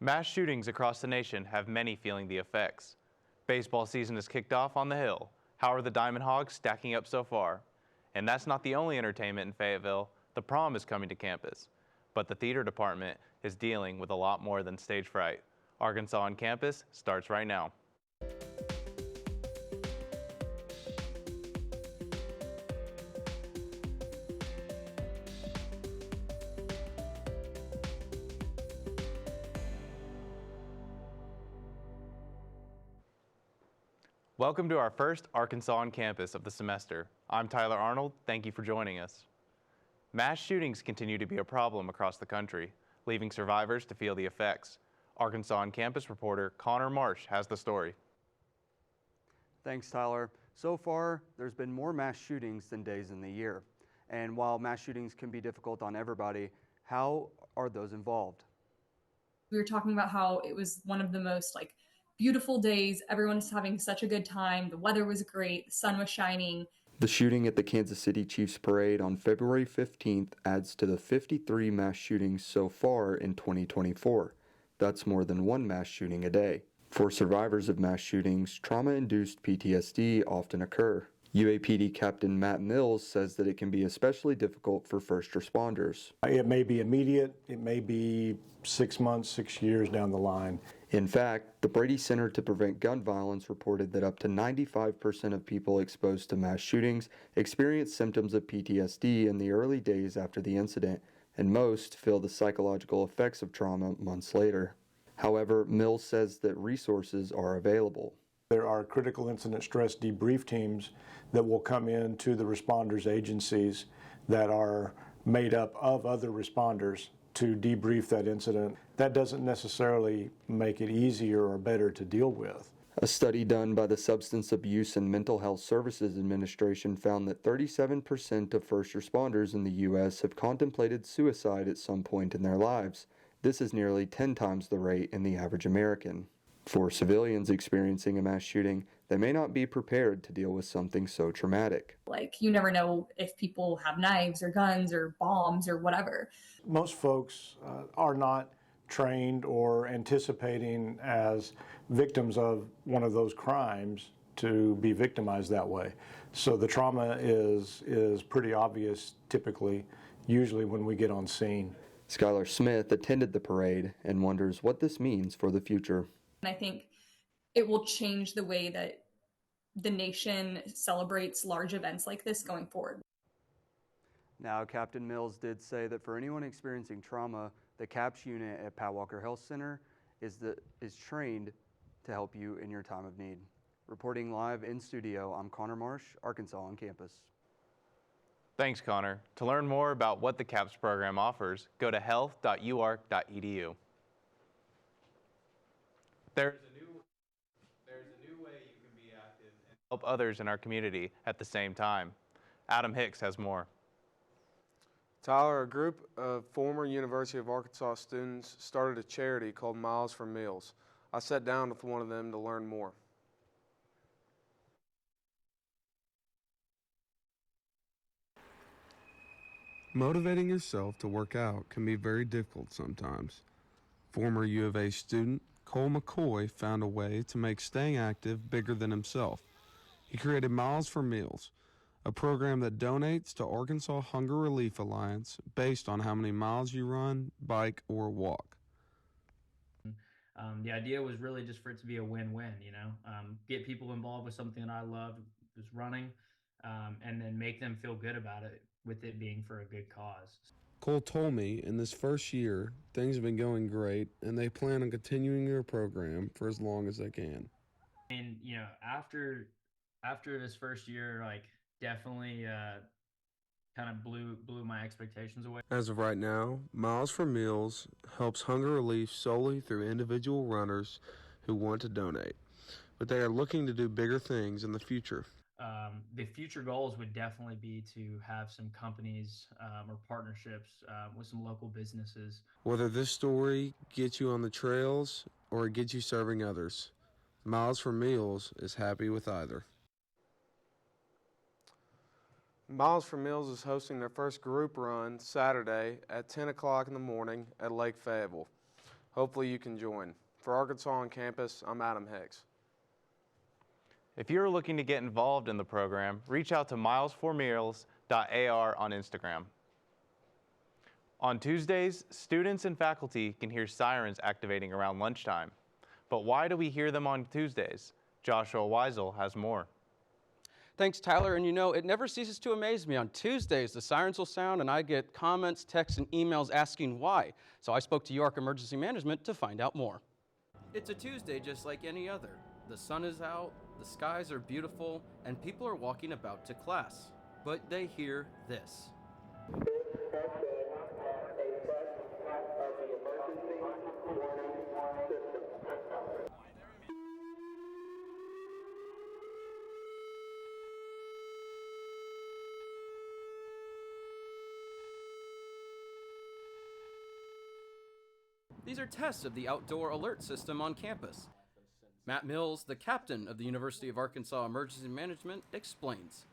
Mass shootings across the nation have many feeling the effects. Baseball season has kicked off on the Hill. How are the Diamond Hogs stacking up so far? And that's not the only entertainment in Fayetteville. The prom is coming to campus. But the theater department is dealing with a lot more than stage fright. Arkansas on Campus starts right now. Welcome to our first Arkansas on Campus of the semester. I'm Tyler Arnold. Thank you for joining us. Mass shootings continue to be a problem across the country, leaving survivors to feel the effects. Arkansas on Campus reporter Connor Marsh has the story. Thanks, Tyler. So far, there's been more mass shootings than days in the year. And while mass shootings can be difficult on everybody, how are those involved? We were talking about how it was one of the most beautiful days. Everyone was having such a good time. The weather was great. The sun was shining. The shooting at the Kansas City Chiefs Parade on February 15th adds to the 53 mass shootings so far in 2024. That's more than one mass shooting a day. For survivors of mass shootings, trauma-induced PTSD often occur. UAPD Captain Matt Mills says that it can be especially difficult for first responders. It may be immediate, it may be 6 months, 6 years down the line. In fact, the Brady Center to Prevent Gun Violence reported that up to 95% of people exposed to mass shootings experience symptoms of PTSD in the early days after the incident, and most feel the psychological effects of trauma months later. However, Mills says that resources are available. There are critical incident stress debrief teams that will come in to the responders agencies that are made up of other responders to debrief that incident. That doesn't necessarily make it easier or better to deal with. A study done by the Substance Abuse and Mental Health Services Administration found that 37% of first responders in the U.S. have contemplated suicide at some point in their lives. This is nearly 10 times the rate in the average American. For civilians experiencing a mass shooting, they may not be prepared to deal with something so traumatic. You never know if people have knives or guns or bombs or whatever. Most folks are not trained or anticipating as victims of one of those crimes to be victimized that way. So the trauma is pretty obvious typically, usually when we get on scene. Skylar Smith attended the parade and wonders what this means for the future. And I think it will change the way that the nation celebrates large events like this going forward. Now, Captain Mills did say that for anyone experiencing trauma, the CAPS unit at Pat Walker Health Center is trained to help you in your time of need. Reporting live in studio, I'm Connor Marsh, Arkansas on Campus. Thanks, Connor. To learn more about what the CAPS program offers, go to health.uark.edu. There's a new way you can be active and help others in our community at the same time. Adam Hicks has more. Tyler, a group of former University of Arkansas students started a charity called Miles for Meals. I sat down with one of them to learn more. Motivating yourself to work out can be very difficult sometimes. Former U of A student Cole McCoy found a way to make staying active bigger than himself. He created Miles for Meals, a program that donates to Arkansas Hunger Relief Alliance based on how many miles you run, bike, or walk. The idea was really just for it to be a win-win, get people involved with something that I love, was running, and then make them feel good about it with it being for a good cause. Cole told me in this first year, things have been going great, and they plan on continuing their program for as long as they can. And, after this first year, definitely kind of blew my expectations away. As of right now, Miles for Meals helps hunger relief solely through individual runners who want to donate, but they are looking to do bigger things in the future. The future goals would definitely be to have some companies or partnerships with some local businesses. Whether this story gets you on the trails or it gets you serving others, Miles for Meals is happy with either. Miles for Meals is hosting their first group run Saturday at 10 o'clock in the morning at Lake Fayetteville. Hopefully you can join. For Arkansas on Campus, I'm Adam Hicks. If you're looking to get involved in the program, reach out to milesformeals.ar on Instagram. On Tuesdays, students and faculty can hear sirens activating around lunchtime. But why do we hear them on Tuesdays? Joshua Weisel has more. Thanks, Tyler. And you know, it never ceases to amaze me. On Tuesdays, the sirens will sound and I get comments, texts, and emails asking why. So I spoke to York Emergency Management to find out more. It's a Tuesday just like any other. The sun is out, the skies are beautiful, and people are walking about to class. But they hear this. These are tests of the outdoor alert system on campus. Matt Mills, the captain of the University of Arkansas Emergency Management, explains.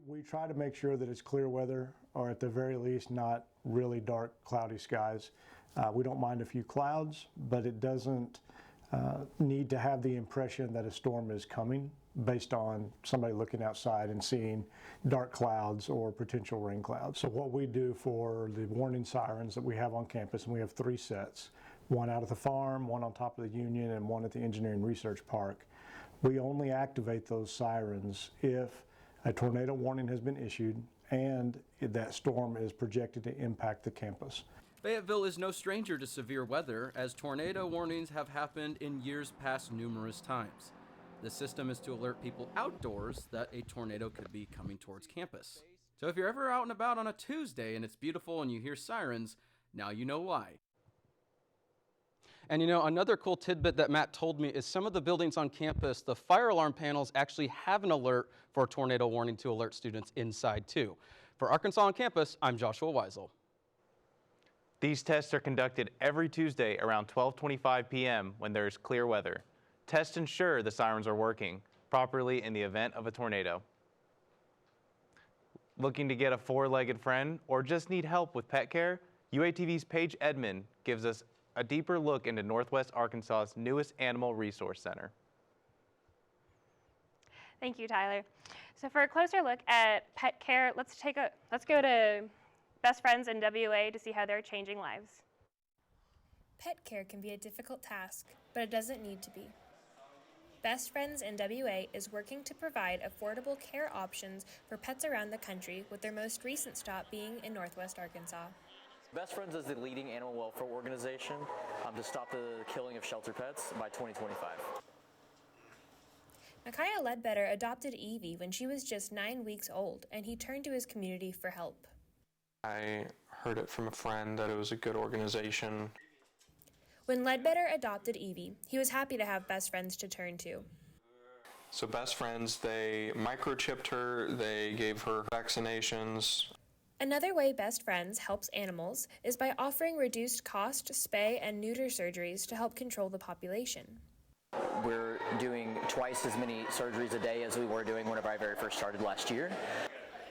We try to make sure that it's clear weather, or at the very least not really dark, cloudy skies. We don't mind a few clouds, but it doesn't need to have the impression that a storm is coming based on somebody looking outside and seeing dark clouds or potential rain clouds. So what we do for the warning sirens that we have on campus, and we have 3 sets, one out at the farm, one on top of the Union, and one at the Engineering Research Park. We only activate those sirens if a tornado warning has been issued and that storm is projected to impact the campus. Fayetteville is no stranger to severe weather, as tornado warnings have happened in years past numerous times. The system is to alert people outdoors that a tornado could be coming towards campus. So if you're ever out and about on a Tuesday and it's beautiful and you hear sirens, now you know why. And you know, another cool tidbit that Matt told me is some of the buildings on campus, the fire alarm panels actually have an alert for a tornado warning to alert students inside too. For Arkansas on Campus, I'm Joshua Weisel. These tests are conducted every Tuesday around 12:25 p.m. when there is clear weather. Tests ensure the sirens are working properly in the event of a tornado. Looking to get a 4-legged friend or just need help with pet care? UATV's Paige Edmond gives us a deeper look into Northwest Arkansas's newest animal resource center. Thank you, Tyler. So for a closer look at pet care, let's go to Best Friends NWA to see how they're changing lives. Pet care can be a difficult task, but it doesn't need to be. Best Friends NWA is working to provide affordable care options for pets around the country, with their most recent stop being in Northwest Arkansas. Best Friends is the leading animal welfare organization to stop the killing of shelter pets by 2025. Micaiah Ledbetter adopted Evie when she was just 9 weeks old, and he turned to his community for help. I heard it from a friend that it was a good organization. When Ledbetter adopted Evie, he was happy to have Best Friends to turn to. So Best Friends, they microchipped her, they gave her vaccinations. Another way Best Friends helps animals is by offering reduced cost spay and neuter surgeries to help control the population. We're doing twice as many surgeries a day as we were doing whenever I very first started last year.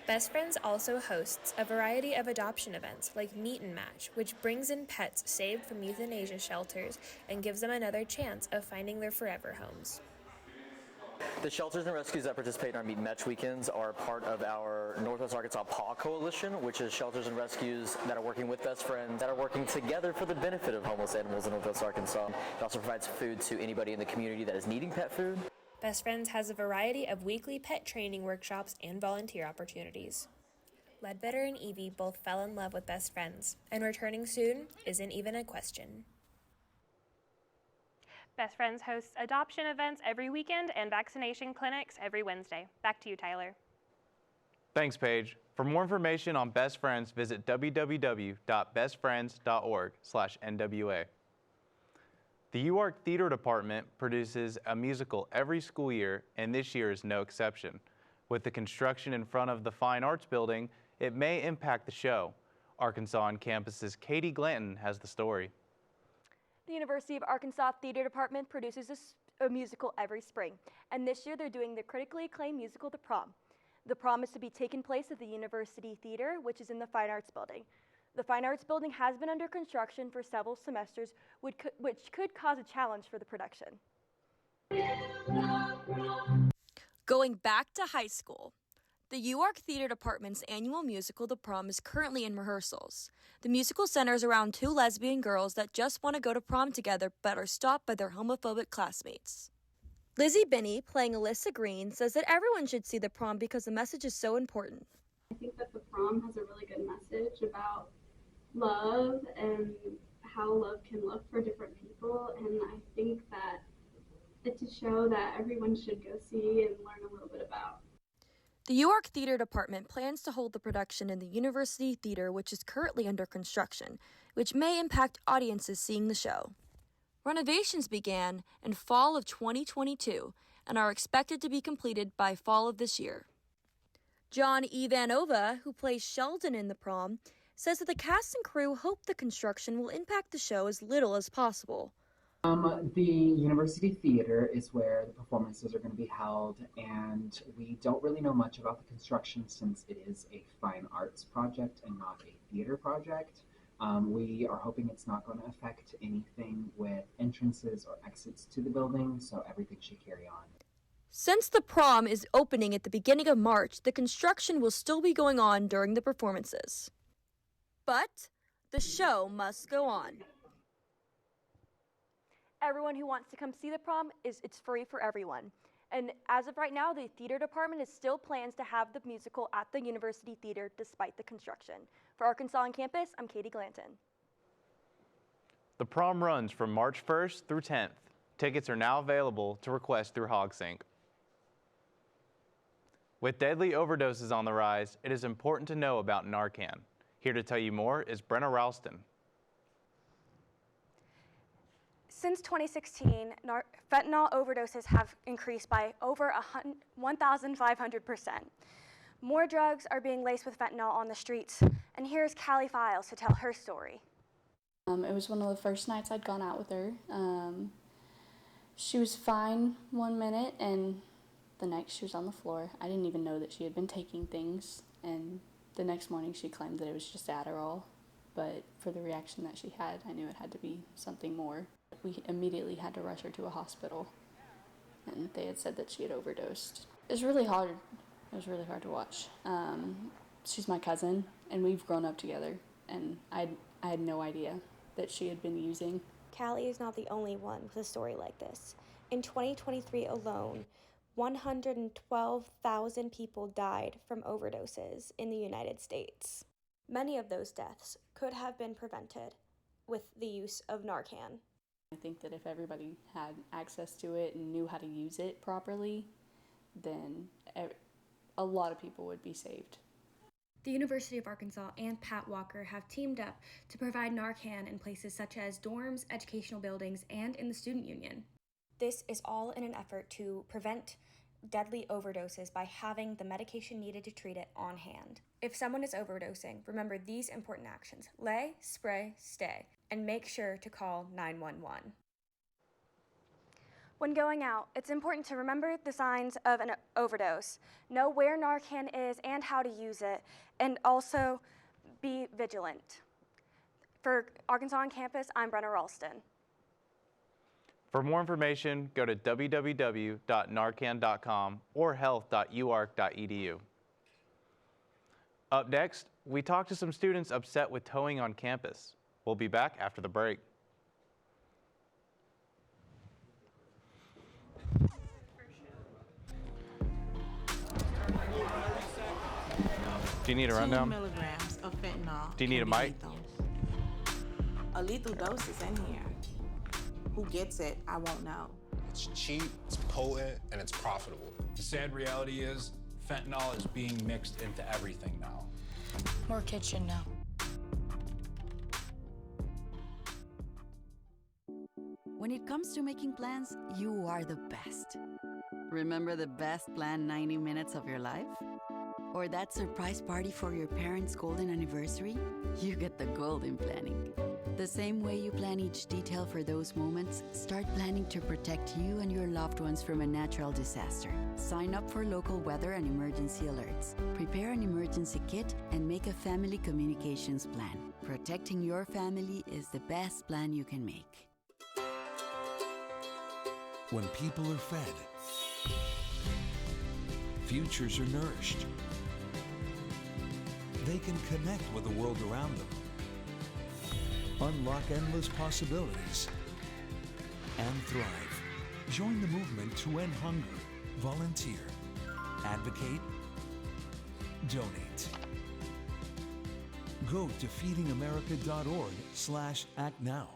Best Friends also hosts a variety of adoption events like Meet and Match, which brings in pets saved from euthanasia shelters and gives them another chance of finding their forever homes. The shelters and rescues that participate in our Meet and Match weekends are part of our Northwest Arkansas Paw Coalition, which is shelters and rescues that are working with Best Friends, that are working together for the benefit of homeless animals in Northwest Arkansas. It also provides food to anybody in the community that is needing pet food. Best Friends has a variety of weekly pet training workshops and volunteer opportunities. Ledbetter and Evie both fell in love with Best Friends, and returning soon isn't even a question. Best Friends hosts adoption events every weekend and vaccination clinics every Wednesday. Back to you, Tyler. Thanks, Paige. For more information on Best Friends, visit www.bestfriends.org/NWA. The UARK Theater Department produces a musical every school year, and this year is no exception. With the construction in front of the Fine Arts Building, it may impact the show. Arkansas on Campus's Katie Glanton has the story. The University of Arkansas Theater Department produces a musical every spring, and this year they're doing the critically acclaimed musical, The Prom. The Prom is to be taking place at the University Theater, which is in the Fine Arts Building. The Fine Arts Building has been under construction for several semesters, which could cause a challenge for the production. Going back to high school. The UARC Theater Department's annual musical, The Prom, is currently in rehearsals. The musical centers around two lesbian girls that just want to go to prom together but are stopped by their homophobic classmates. Lizzie Binney, playing Alyssa Green, says that everyone should see The Prom because the message is so important. I think that The Prom has a really good message about love and how love can look for different people, and I think that it's a show that everyone should go see and learn a little bit about. The UARC Theater Department plans to hold the production in the University Theater, which is currently under construction, which may impact audiences seeing the show. Renovations began in fall of 2022 and are expected to be completed by fall of this year. John Ivanova, who plays Sheldon in The Prom, says that the cast and crew hope the construction will impact the show as little as possible. The University Theater is where the performances are going to be held, and we don't really know much about the construction since it is a fine arts project and not a theater project. We are hoping it's not going to affect anything with entrances or exits to the building, so everything should carry on. Since The Prom is opening at the beginning of March, the construction will still be going on during the performances. But the show must go on. Everyone who wants to come see The Prom, it's free for everyone. And as of right now, the theater department is still plans to have the musical at the University Theater despite the construction. For Arkansas on Campus, I'm Katie Glanton. The Prom runs from March 1st through 10th. Tickets are now available to request through HogSync. With deadly overdoses on the rise, it is important to know about Narcan. Here to tell you more is Brenna Ralston. Since 2016, fentanyl overdoses have increased by over 1,500%. More drugs are being laced with fentanyl on the streets, and here's Callie Files to tell her story. It was one of the first nights I'd gone out with her. She was fine one minute, and the next she was on the floor. I didn't even know that she had been taking things, and the next morning she claimed that it was just Adderall, but for the reaction that she had, I knew it had to be something more. We immediately had to rush her to a hospital, and they had said that she had overdosed. It was really hard. It was really hard to watch. She's my cousin, and we've grown up together, and I had no idea that she had been using. Callie is not the only one with a story like this. In 2023 alone, 112,000 people died from overdoses in the United States. Many of those deaths could have been prevented with the use of Narcan. I think that if everybody had access to it and knew how to use it properly, then a lot of people would be saved. The University of Arkansas and Pat Walker have teamed up to provide Narcan in places such as dorms, educational buildings, and in the student union. This is all in an effort to prevent deadly overdoses by having the medication needed to treat it on hand. If someone is overdosing, remember these important actions: lay, spray, stay, and make sure to call 911. When going out, it's important to remember the signs of an overdose, know where Narcan is and how to use it, and also be vigilant. For Arkansas on Campus, I'm Brenna Ralston. For more information, go to www.narcan.com or health.uark.edu. Up next, we talk to some students upset with towing on campus. We'll be back after the break. Do you need a rundown? 2 milligrams of fentanyl. Do you need a mic? A lethal dose is in here. Who gets it, I won't know. It's cheap, it's potent, and it's profitable. The sad reality is fentanyl is being mixed into everything now. More kids should know. When it comes to making plans, you are the best. Remember the best planned 90 minutes of your life? Or that surprise party for your parents' golden anniversary? You get the golden planning. The same way you plan each detail for those moments, start planning to protect you and your loved ones from a natural disaster. Sign up for local weather and emergency alerts. Prepare an emergency kit and make a family communications plan. Protecting your family is the best plan you can make. When people are fed, futures are nourished. They can connect with the world around them, unlock endless possibilities, and thrive. Join the movement to end hunger. Volunteer. Advocate. Donate. Go to feedingamerica.org/actnow.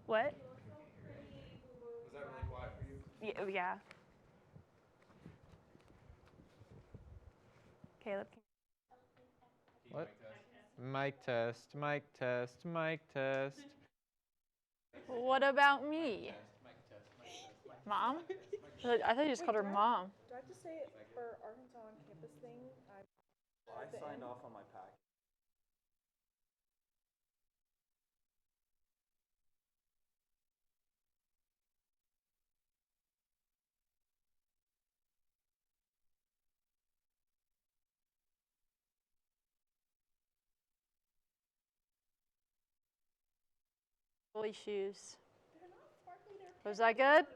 What? Was that really quiet for you? Yeah. Caleb. What? Mic test, mic test, mic test. What about me? Mom? I thought you just called her mom. Do I have to say it for Arkansas on campus thing? I signed off on my pack. Holy shoes. Was that good?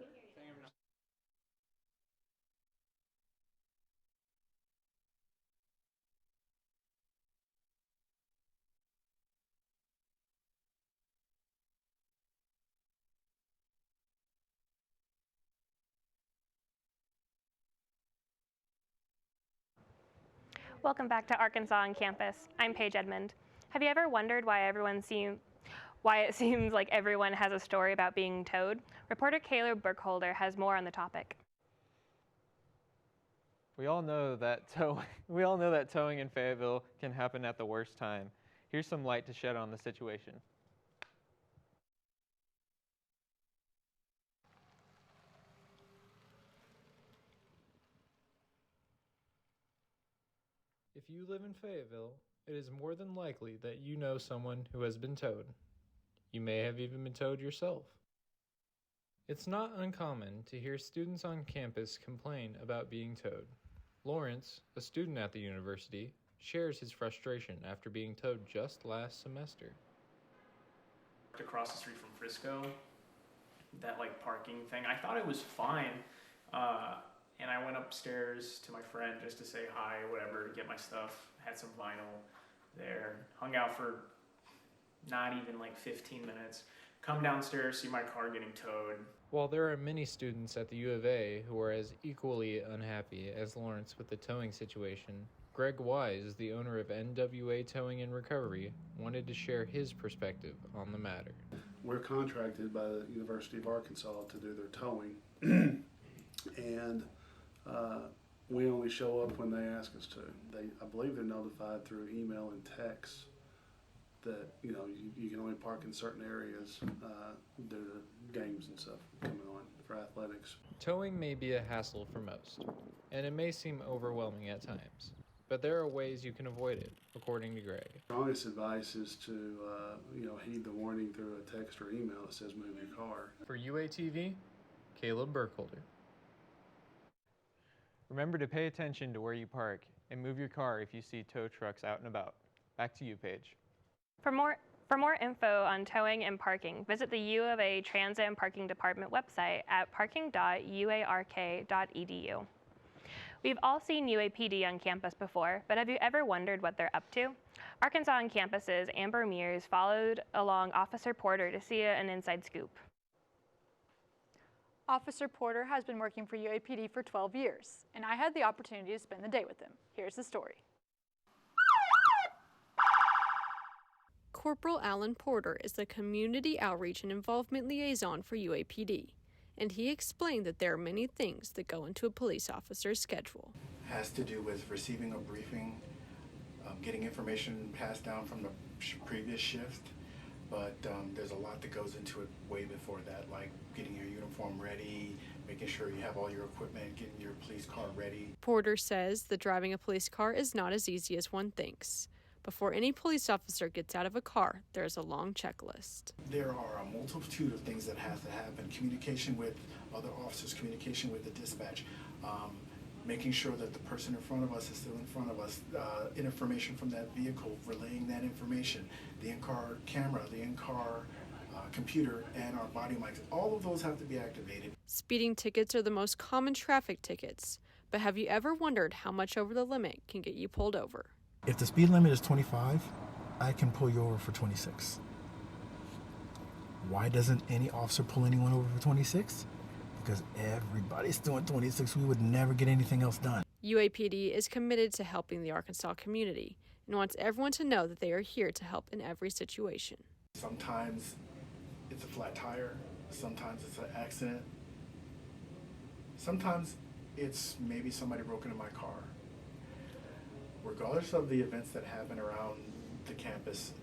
Welcome back to Arkansas on Campus. I'm Paige Edmond. Have you ever wondered why it seems like everyone has a story about being towed? Reporter Caleb Burkholder has more on the topic. We all know that towing in Fayetteville can happen at the worst time. Here's some light to shed on the situation. If you live in Fayetteville, it is more than likely that you know someone who has been towed. You may have even been towed yourself. It's not uncommon to hear students on campus complain about being towed. Lawrence, a student at the university, shares his frustration after being towed just last semester. Across the street from Frisco, that parking thing, I thought it was fine. And I went upstairs to my friend just to say hi or whatever, to get my stuff, had some vinyl there, hung out for not even 15 minutes, come downstairs, see my car getting towed. While there are many students at the U of A who are as equally unhappy as Lawrence with the towing situation, Greg Wise, the owner of NWA Towing and Recovery, wanted to share his perspective on the matter. We're contracted by the University of Arkansas to do their towing, and we only show up when they ask us to. I believe they're notified through email and text that you can only park in certain areas due to games and stuff coming on for athletics. Towing may be a hassle for most, and it may seem overwhelming at times, but there are ways you can avoid it, according to Greg. Strongest advice is to heed the warning through a text or email that says move your car. For UATV, Caleb Burkholder. Remember to pay attention to where you park and move your car if you see tow trucks out and about. Back to you, Paige. For more info on towing and parking, visit the U of A Transit and Parking Department website at parking.uark.edu. We've all seen UAPD on campus before, but have you ever wondered what they're up to? Arkansas on Campus's Amber Mears followed along Officer Porter to see an inside scoop. Officer Porter has been working for UAPD for 12 years, and I had the opportunity to spend the day with him. Here's the story. Corporal Alan Porter is the Community Outreach and Involvement Liaison for UAPD, and he explained that there are many things that go into a police officer's schedule. Has to do with receiving a briefing, getting information passed down from the previous shift, but there's a lot that goes into it way before that, like getting your uniform ready, making sure you have all your equipment, getting your police car ready. Porter says that driving a police car is not as easy as one thinks. Before any police officer gets out of a car, there's a long checklist. There are a multitude of things that have to happen. Communication with other officers, communication with the dispatch, making sure that the person in front of us is still in front of us, information from that vehicle, relaying that information, the in-car camera, the in-car computer, and our body mics. All of those have to be activated. Speeding tickets are the most common traffic tickets, but have you ever wondered how much over the limit can get you pulled over? If the speed limit is 25, I can pull you over for 26. Why doesn't any officer pull anyone over for 26? Because everybody's doing 26. We would never get anything else done. UAPD is committed to helping the Arkansas community and wants everyone to know that they are here to help in every situation. Sometimes it's a flat tire. Sometimes it's an accident. Sometimes it's maybe somebody broke into my car. Regardless of the events that happen around the campus,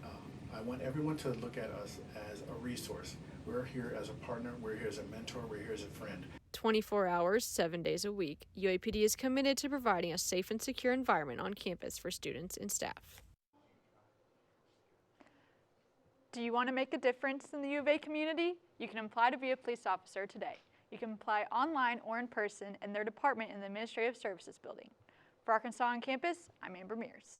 I want everyone to look at us as a resource. We're here as a partner, we're here as a mentor, we're here as a friend. 24 hours, 7 days a week, UAPD is committed to providing a safe and secure environment on campus for students and staff. Do you want to make a difference in the U of A community? You can apply to be a police officer today. You can apply online or in person in their department in the Administrative Services Building. For Arkansas on Campus, I'm Amber Mears.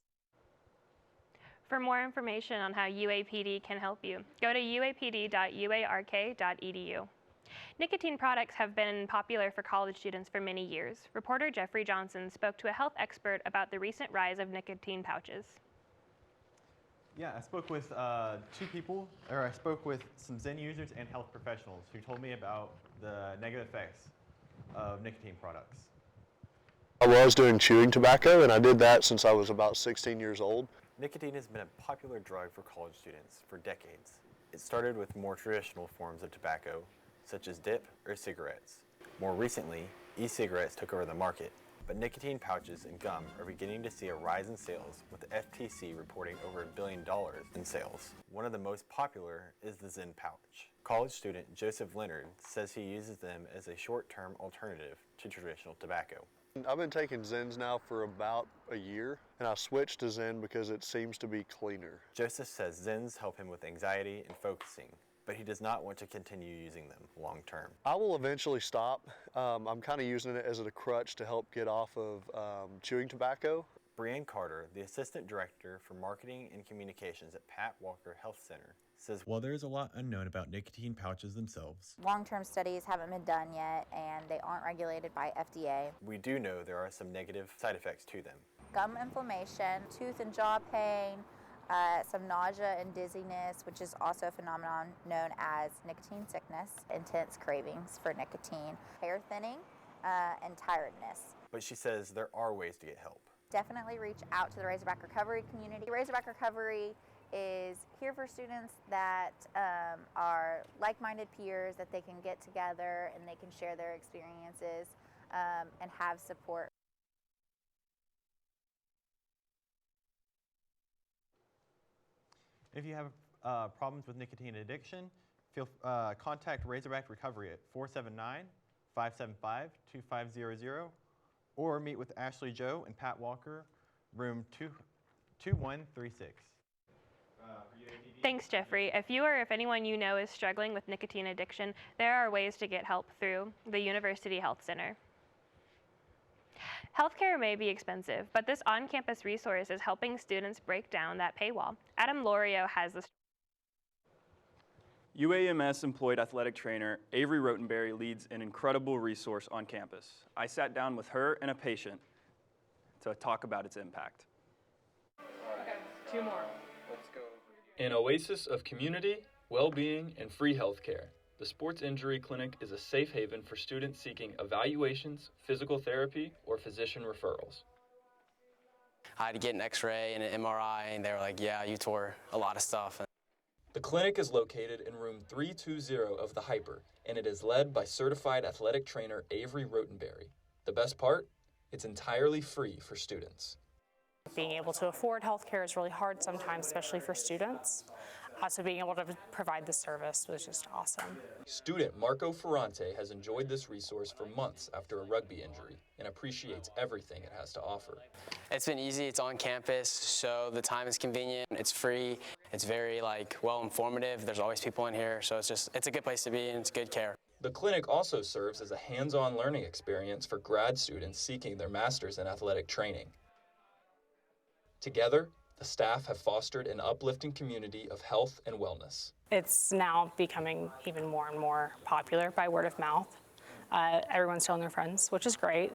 For more information on how UAPD can help you, go to uapd.uark.edu. Nicotine products have been popular for college students for many years. Reporter Jeffrey Johnson spoke to a health expert about the recent rise of nicotine pouches. Yeah, I spoke with I spoke with some Zen users and health professionals who told me about the negative effects of nicotine products. I was doing chewing tobacco, and I did that since I was about 16 years old. Nicotine has been a popular drug for college students for decades. It started with more traditional forms of tobacco, such as dip or cigarettes. More recently, e-cigarettes took over the market, but nicotine pouches and gum are beginning to see a rise in sales, with the FTC reporting over $1 billion in sales. One of the most popular is the Zen pouch. College student Joseph Leonard says he uses them as a short-term alternative to traditional tobacco. I've been taking Zens now for about a year, and I switched to Zen because it seems to be cleaner. Joseph says Zens help him with anxiety and focusing, but he does not want to continue using them long term. I will eventually stop. I'm kind of using it as a crutch to help get off of chewing tobacco. Brianne Carter, the Assistant Director for Marketing and Communications at Pat Walker Health Center, says while there is a lot unknown about nicotine pouches themselves, long-term studies haven't been done yet and they aren't regulated by FDA. We do know there are some negative side effects to them. Gum inflammation, tooth and jaw pain, some nausea and dizziness, which is also a phenomenon known as nicotine sickness, intense cravings for nicotine, hair thinning, and tiredness. But she says there are ways to get help. Definitely reach out to the Razorback Recovery community. Razorback Recovery is here for students that are like-minded peers, that they can get together and they can share their experiences and have support. If you have problems with nicotine addiction, contact Razorback Recovery at 479-575-2500 or meet with Ashley Joe and Pat Walker, room 2136. Thanks, Jeffrey. If you or if anyone you know is struggling with nicotine addiction, there are ways to get help through the University Health Center. Healthcare may be expensive, but this on-campus resource is helping students break down that paywall. Adam Lorio has this. UAMS employed athletic trainer Avery Rotenberry leads an incredible resource on campus. I sat down with her and a patient to talk about its impact. Okay, 2 more. Let's go. An oasis of community, well-being, and free healthcare. The Sports Injury Clinic is a safe haven for students seeking evaluations, physical therapy, or physician referrals. I had to get an x-ray and an MRI, and they were like, yeah, you tore a lot of stuff. The clinic is located in room 320 of the Hyper, and it is led by certified athletic trainer Avery Rotenberry. The best part? It's entirely free for students. Being able to afford healthcare is really hard sometimes, especially for students. So being able to provide this service was just awesome. Student Marco Ferrante has enjoyed this resource for months after a rugby injury and appreciates everything it has to offer. It's been easy, it's on campus, so the time is convenient, it's free, it's very well informative, there's always people in here, so it's a good place to be and it's good care. The clinic also serves as a hands-on learning experience for grad students seeking their master's in athletic training. Together, the staff have fostered an uplifting community of health and wellness. It's now becoming even more and more popular by word of mouth. Everyone's telling their friends, which is great.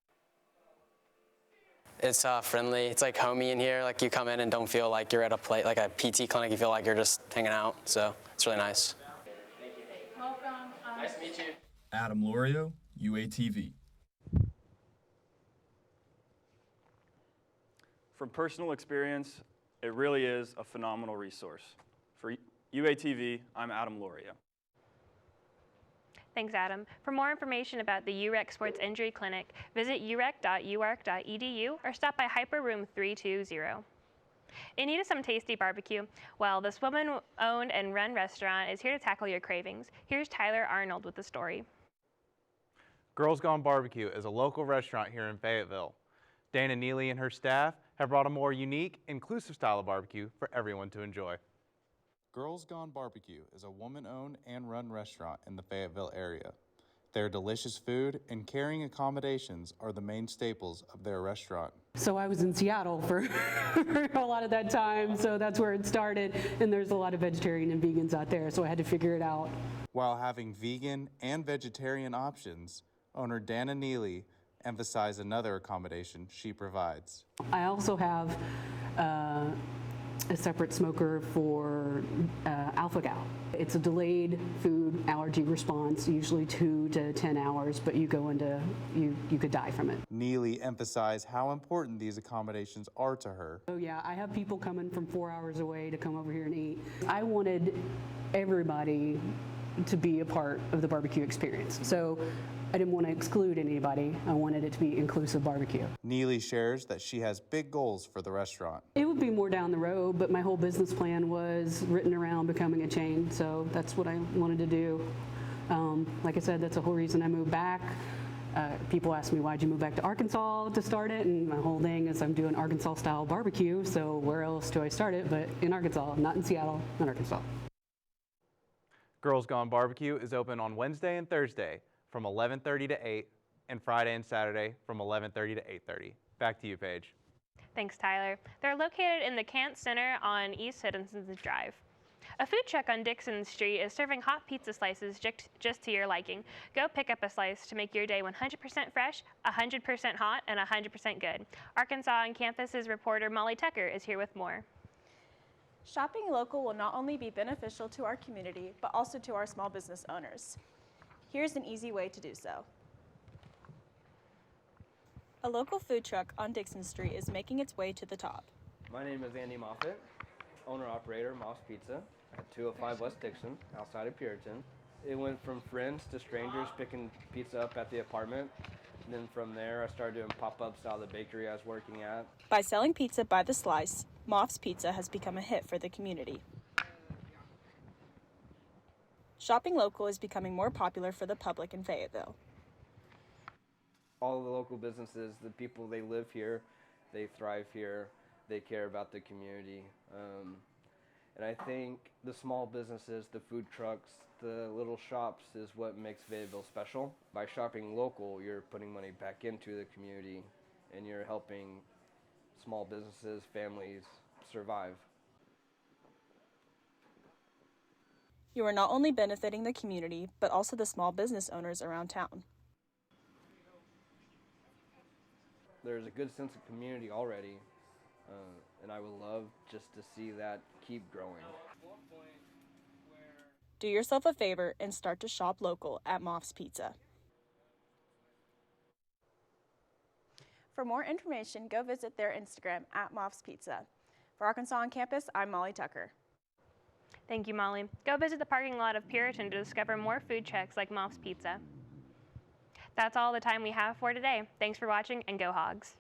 It's friendly, it's homey in here, you come in and don't feel like you're at a a PT clinic, you feel like you're just hanging out, so it's really nice. Welcome. Nice to meet you. Adam Lorio, UATV. From personal experience, it really is a phenomenal resource. For UATV, I'm Adam Lorio. Thanks, Adam. For more information about the UREC Sports Injury Clinic, visit urec.uark.edu or stop by Hyper Room 320. In need of some tasty barbecue? Well, this woman-owned and run restaurant is here to tackle your cravings. Here's Tyler Arnold with the story. Girls Gone Barbecue is a local restaurant here in Fayetteville. Dana Neely and her staff have brought a more unique, inclusive style of barbecue for everyone to enjoy. Girls Gone Barbecue is a woman-owned and run restaurant in the Fayetteville area. Their delicious food and caring accommodations are the main staples of their restaurant. So I was in Seattle for a lot of that time, so that's where it started, and there's a lot of vegetarian and vegans out there, so I had to figure it out. While having vegan and vegetarian options, owner Dana Neely emphasized another accommodation she provides. I also have a separate smoker for alpha-gal. It's a delayed food allergy response, usually 2 to 10 hours, but you could die from it. Neely emphasized how important these accommodations are to her. Oh yeah, I have people coming from 4 hours away to come over here and eat. I wanted everybody to be a part of the barbecue experience. So I didn't want to exclude anybody. I wanted it to be inclusive barbecue. Neely shares that she has big goals for the restaurant. It would be more down the road, but my whole business plan was written around becoming a chain, so that's what I wanted to do. Like I said, that's the whole reason I moved back. People ask me, why'd you move back to Arkansas to start it? And my whole thing is I'm doing Arkansas-style barbecue, so where else do I start it but in Arkansas, not in Seattle, in Arkansas. Girls Gone Barbecue is open on Wednesday and Thursday from 11:30 to 8, and Friday and Saturday from 11:30 to 8:30. Back to you, Paige. Thanks, Tyler. They're located in the Kant Center on East Citizens Drive. A food truck on Dixon Street is serving hot pizza slices just to your liking. Go pick up a slice to make your day 100% fresh, 100% hot, and 100% good. Arkansas on Campus's reporter Molly Tucker is here with more. Shopping local will not only be beneficial to our community, but also to our small business owners. Here's an easy way to do so. A local food truck on Dixon Street is making its way to the top. My name is Andy Moffitt, owner-operator Moff's Pizza at 205 West Dixon, outside of Puritan. It went from friends to strangers picking pizza up at the apartment. And then from there, I started doing pop-ups out of the bakery I was working at. By selling pizza by the slice, Moff's Pizza has become a hit for the community. Shopping local is becoming more popular for the public in Fayetteville. All the local businesses, the people, they live here, they thrive here, they care about the community. And I think the small businesses, the food trucks, the little shops is what makes Fayetteville special. By shopping local, you're putting money back into the community and you're helping small businesses, families survive. You are not only benefiting the community, but also the small business owners around town. There's a good sense of community already, and I would love just to see that keep growing. Do yourself a favor and start to shop local at Moff's Pizza. For more information, go visit their Instagram at Moff's Pizza. For Arkansas on Campus, I'm Molly Tucker. Thank you, Molly. Go visit the parking lot of Puritan to discover more food trucks like Moff's Pizza. That's all the time we have for today. Thanks for watching, and go Hogs.